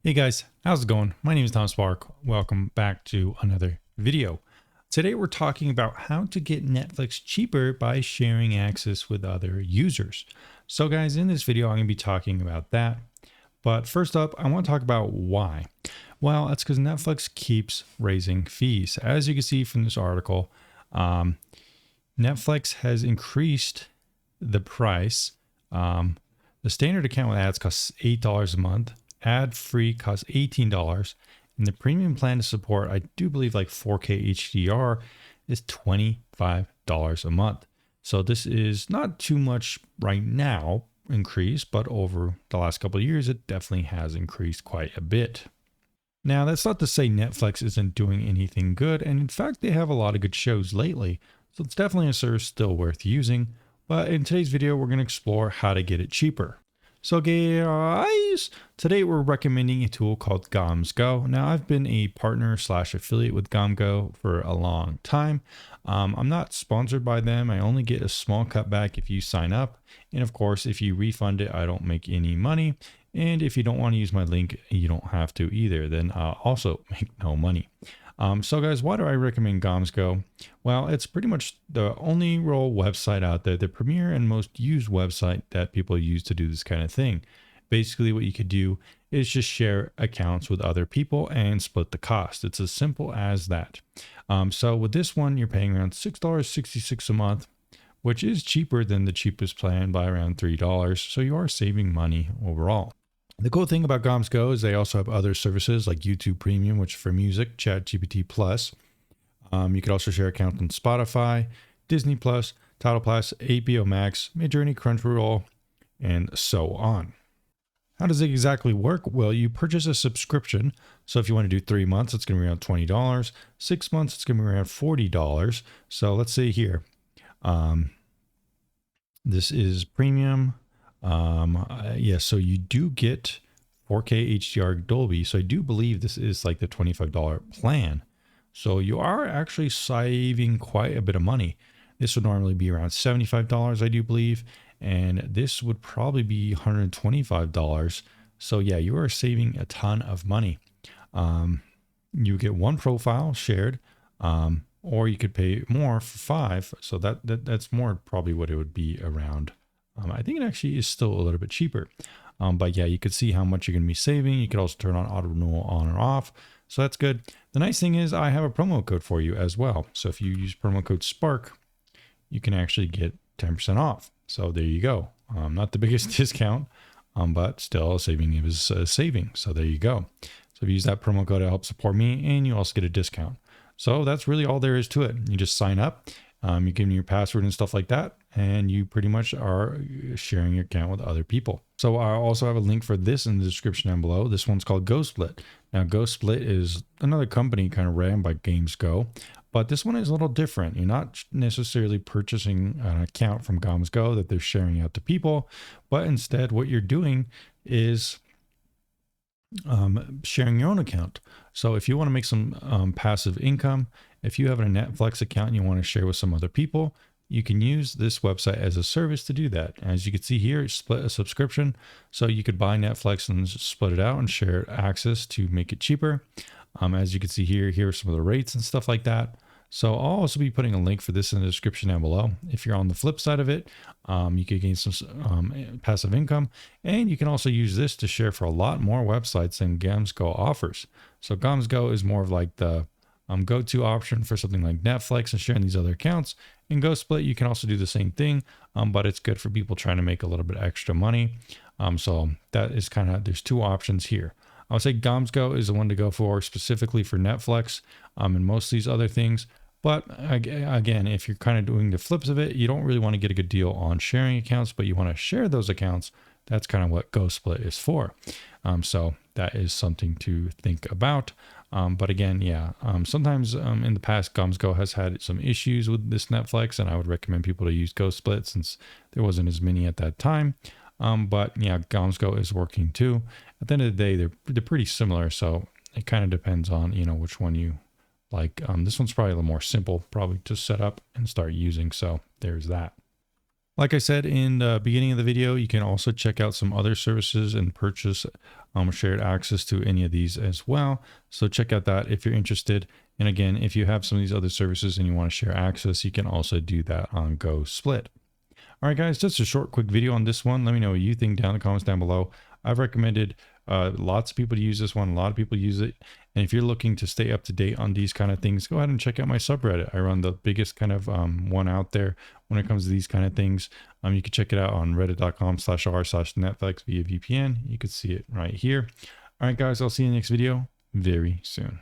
Hey guys, how's it going? My name is Tom Spark. Welcome back to another video. Today we're talking about how to get Netflix cheaper by sharing access with other users. So guys, in this video, I'm going to be talking about that. But first up, I want to talk about why. Well, that's because Netflix keeps raising fees. As you can see from this article, Netflix has increased the price. The standard account with ads costs $8 a month. Ad-free costs $18, and the premium plan to support, I do believe, like 4K HDR is $25 a month. So this is not too much right now increase, but over the last couple of years, it definitely has increased quite a bit. Now, that's not to say Netflix isn't doing anything good, and in fact, they have a lot of good shows lately, so it's definitely a service still worth using. But in today's video, we're going to explore how to get it cheaper. So guys, today we're recommending a tool called GamsGo. Now I've been a partner / affiliate with GamsGo for a long time. I'm not sponsored by them. I only get a small cutback if you sign up. And of course, if you refund it, I don't make any money. And if you don't want to use my link, you don't have to either. Then I'll also make no money. So guys, why do I recommend GamsGo? Well, it's pretty much the only real website out there, the premier and most used website that people use to do this kind of thing. Basically, what you could do is just share accounts with other people and split the cost. It's as simple as that. So with this one, you're paying around $6.66 a month, which is cheaper than the cheapest plan by around $3. So you are saving money overall. The cool thing about GamsGo is they also have other services like YouTube Premium, which for music, ChatGPT Plus. You could also share accounts on Spotify, Disney Plus, Tidal Plus, HBO Max, Midjourney, Crunchyroll, and so on. How does it exactly work? Well, you purchase a subscription. So if you want to do 3 months, it's going to be around $20. 6 months, it's going to be around $40. So let's say here, this is premium. So you do get 4K HDR Dolby. So I do believe this is like the $25 plan. So you are actually saving quite a bit of money. This would normally be around $75, I do believe. And this would probably be $125. So yeah, you are saving a ton of money. You get one profile shared, or you could pay more for 5. So that's more probably what it would be around. I think it actually is still a little bit cheaper. But yeah, you could see how much you're going to be saving. You could also turn on auto renewal on or off. So that's good. The nice thing is I have a promo code for you as well. So if you use promo code SPARK, you can actually get 10% off. So there you go. Not the biggest discount, but still saving is saving. So there you go. So if you use that promo code, it helps support me and you also get a discount. So that's really all there is to it. You just sign up. You give me your password and stuff like that, and you pretty much are sharing your account with other people. So I also have a link for this in the description down below. This one's called GoSplit. Now, GoSplit is another company kind of ran by GamsGo, but this one is a little different. You're not necessarily purchasing an account from GamsGo that they're sharing out to people, but instead what you're doing is sharing your own account. So if you want to make some passive income, if you have a Netflix account and you want to share with some other people, you can use this website as a service to do that. As you can see here, split a subscription. So you could buy Netflix and split it out and share access to make it cheaper. As you can see here, here are some of the rates and stuff like that. So I'll also be putting a link for this in the description down below. If you're on the flip side of it, you could gain some passive income, and you can also use this to share for a lot more websites than GamsGo offers. So GamsGo is more of like the go-to option for something like Netflix and sharing these other accounts. In GoSplit, you can also do the same thing, but it's good for people trying to make a little bit extra money. So that is kind of, there's 2 options here. I would say GamsGo is the one to go for specifically for Netflix and most of these other things. But again, if you're kind of doing the flips of it, you don't really want to get a good deal on sharing accounts, but you want to share those accounts. That's kind of what GoSplit is for. So that is something to think about. But again, yeah, sometimes in the past, GamsGo has had some issues with this Netflix, and I would recommend people to use GoSplit since there wasn't as many at that time. But yeah, GamsGo is working too. At the end of the day, they're pretty similar. So it kind of depends on, which one you like. This one's probably a little more simple, probably to set up and start using. So there's that. Like I said in the beginning of the video, you can also check out some other services and purchase shared access to any of these as well. So check out that if you're interested. And again, if you have some of these other services and you want to share access, you can also do that on GoSplit. All right, guys, just a short, quick video on this one. Let me know what you think down in the comments down below. I've recommended lots of people to use this one. A lot of people use it. And if you're looking to stay up to date on these kind of things, go ahead and check out my subreddit. I run the biggest kind of one out there when it comes to these kind of things. You can check it out on reddit.com/r/Netflix via VPN. You can see it right here. All right, guys, I'll see you in the next video very soon.